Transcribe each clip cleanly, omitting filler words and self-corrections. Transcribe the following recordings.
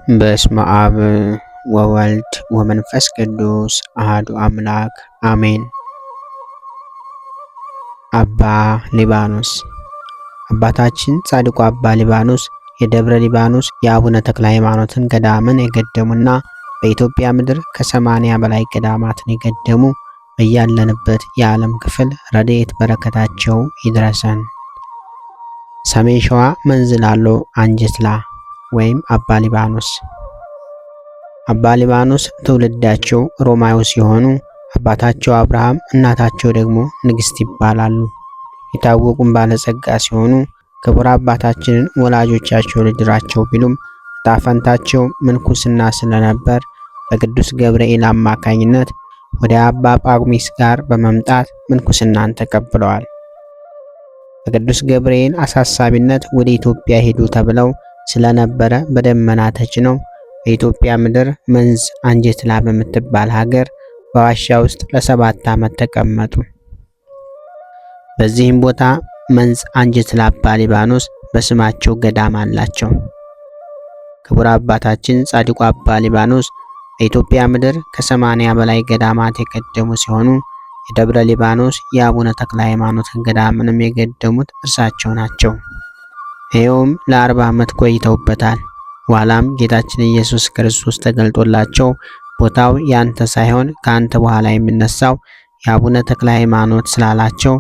በስመ አብ ወወልድ ወመንፈስ ቅዱስ አሐዱ አምላክ አሜን። አባ ሊባኖስ። አባታችን ጻድቁ አባ ሊባኖስ የደብረ ሊባኖስ የአቡነ ተክለ ሃይማኖትን ገዳምን የገደሙና በኢትዮጵያ ምድር ከ80 በላይ ገዳማትን የገደሙ በያለንበት የዓለም ክፍል ረድኤት በረከታቸው ይድረሰን። ሰሜን ሸዋ መንዝላሎ አንጅትላ ወይም አባ ሊባኖስ። አባ ሊባኖስ ትውልዳቸው ሮማዊ ሲሆኑ አባታቸው አብርሃም እናታቸው ደግሞ ንግሥት ይባላሉ። የታወቁም ባለጸጋ ሲሆኑ ክቡር አባታችንን ወላጆቻቸው ልድራቸው ቢሉም ዕጣ ፈንታቸው ምንኩስና ስለነበር በቅዱስ ገብርኤል አማካኝነት ወደ አባ ጳኩሚስ ጋር በመምጣት ምንኩስናን ተቀብለዋል። በቅዱስ ገብርኤል አሳሳቢነት ወደ ኢትዮጵያ ሄዱ ተብለው ስለነበረ በደመና ተጭነው በኢትዮጵያ ምድር መንዝ አንጅትላ በምትባል ሀገር በዋሻ ውስጥ ለ7 ዓመት ተቀመጡ። በዚህም ቦታ መንዝ አንጅትላ አባ ሊባኖስ በስማቸው ገዳም አላቸው። ክቡር አባታችን ጻድቁ አባ ሊባኖስ በኢትዮጵያ ምድር ከ80 በላይ ገዳማት የቀደሙ ሲሆኑ የደብረ ሊባኖስ የአቡነ ተክለ ሃይማኖትን ገዳምንም የገደሙት እርሳቸው ናቸው። ይኸውም ለ40 ዓመት ቆይተውበታል። ኋላም ጌታችን ኢየሱስ ክርስቶስ ተገልጦላቸው ቦታው ያንተ ሳይሆን ከአንተ በኋላ የሚነሳው የአቡነ ተክለ ሃይማኖት ስላላቸው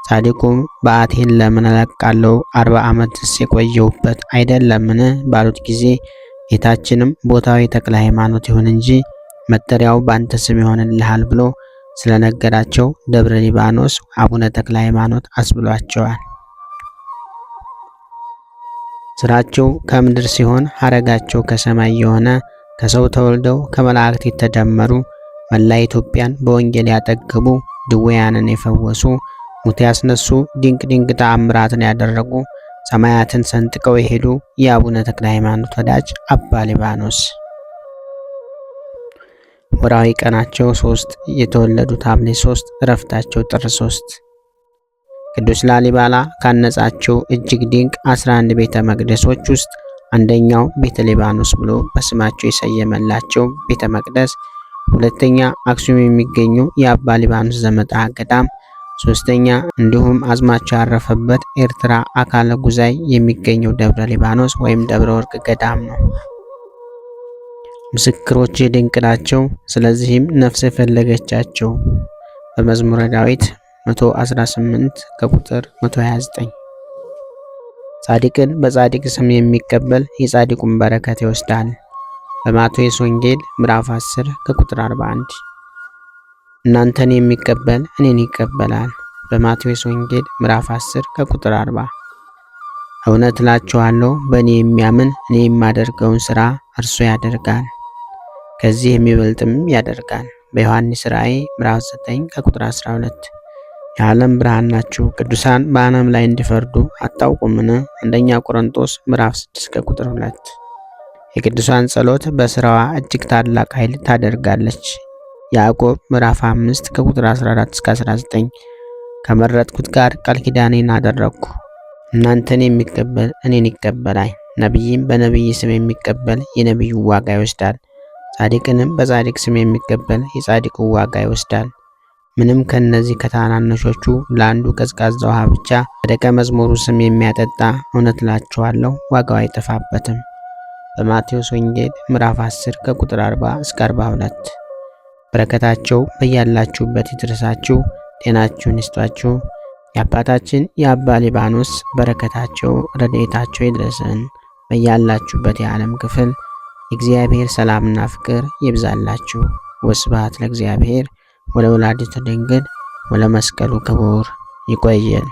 ጻድቁም በአቴን ለምን እለቃለሁ 40 ዓመትስ የቆየውበት አይደለምን ባሉት ጊዜ ጌታችንም ቦታው የተክለ ሃይማኖት ይሁን እንጂ መጠሪያው በአንተ ስም ይሆንልሃል ብሎ ስለነገራቸው ደብረ ሊባኖስ አቡነ ተክለ ሃይማኖት አስብሏቸዋል። ስራቸው ከምድር ሲሆን ሐረጋቸው ከሰማይ የሆነ ከሰው ተወልደው ከመላእክት የተደመሩ መላ ኢትዮጵያን በወንጌል ያጠገቡ ድውያንን የፈወሱ ሙት ያስነሱ ድንቅ ድንቅ ተአምራትን ያደረጉ ሰማያትን ሰንጥቀው የሄዱ የአቡነ ተክለ ሃይማኖት ወዳጅ አባ ሊባኖስ። ወርሃዊ ቀናቸው 3 የተወለዱት ሐምሌ 3 ዕረፍታቸው ጥር 3። ቅዱስ ላሊባላ ካነጻቸው እጅግ ድንቅ 11 ቤተ መቅደሶች ውስጥ አንደኛው ቤተ ሊባኖስ ብሎ በስማቸው የሰየመላቸው ቤተ መቅደስ፣ ሁለተኛ አክሱም የሚገኘው የአባ ሊባኖስ ዘመጣ ገዳም፣ ሶስተኛ እንዲሁም አጽማቸው ያረፈበት ኤርትራ አካለ ጉዛይ የሚገኘው ደብረ ሊባኖስ ወይም ደብረ ወርቅ ገዳም ነው። ምስክሮች ድንቅ ናቸው። ስለዚህም ነፍስ የፈለገቻቸው በመዝሙረ ዳዊት 118 ከቁጥር 129 ጻድቅን በጻድቅ ስም የሚቀበል የጻድቁን በረከት ይወስዳል። በማቴዎስ ወንጌል ምዕራፍ 10 ከቁጥር 41 እናንተን የሚቀበል እኔን ይቀበላል። በማቴዎስ ወንጌል ምዕራፍ 10 ከቁጥር 40 እውነት እላችኋለሁ በእኔ የሚያምን እኔ የማደርገውን ሥራ እርሱ ያደርጋል፣ ከዚህ የሚበልጥም ያደርጋል። በዮሐንስ ራእይ ምዕራፍ 9 ከቁጥር 12 የዓለም ብርሃን ናችሁ፣ ቅዱሳን በዓለም ላይ እንዲፈርዱ አታውቁምን? አንደኛ ቆሮንቶስ ምዕራፍ 6 ከቁጥር 2 የቅዱሳን ጸሎት በስራዋ እጅግ ታላቅ ኃይል ታደርጋለች። ያዕቆብ ምዕራፍ 5 ከቁጥር 14 እስከ 19 ከመረጥኩት ጋር ቃል ኪዳኔን አደረግኩ፣ እናንተን የሚቀበል እኔን ይቀበላል። ነቢይም በነቢይ ስም የሚቀበል የነቢዩ ዋጋ ይወስዳል። ጻድቅንም በጻድቅ ስም የሚቀበል የጻድቁ ዋጋ ይወስዳል። ምንም ከነዚህ ከታናናሾቹ ለአንዱ ቀዝቃዛ ውሃ ብቻ በደቀ መዝሙሩ ስም የሚያጠጣ እውነት እላችኋለሁ ዋጋው አይጠፋበትም። በማቴዎስ ወንጌል ምዕራፍ 10 ከቁጥር 40 እስከ 42 በረከታቸው በያላችሁበት ይድረሳችሁ፣ ጤናችሁን ይስጧችሁ። የአባታችን የአባ ሊባኖስ በረከታቸው ረድኤታቸው ይድረሰን። በያላችሁበት የዓለም ክፍል የእግዚአብሔር ሰላምና ፍቅር ይብዛላችሁ። ወስብሐት ለእግዚአብሔር ወለወላዲቱ ድንግል ወለመስቀሉ ክቡር። ይቆየን።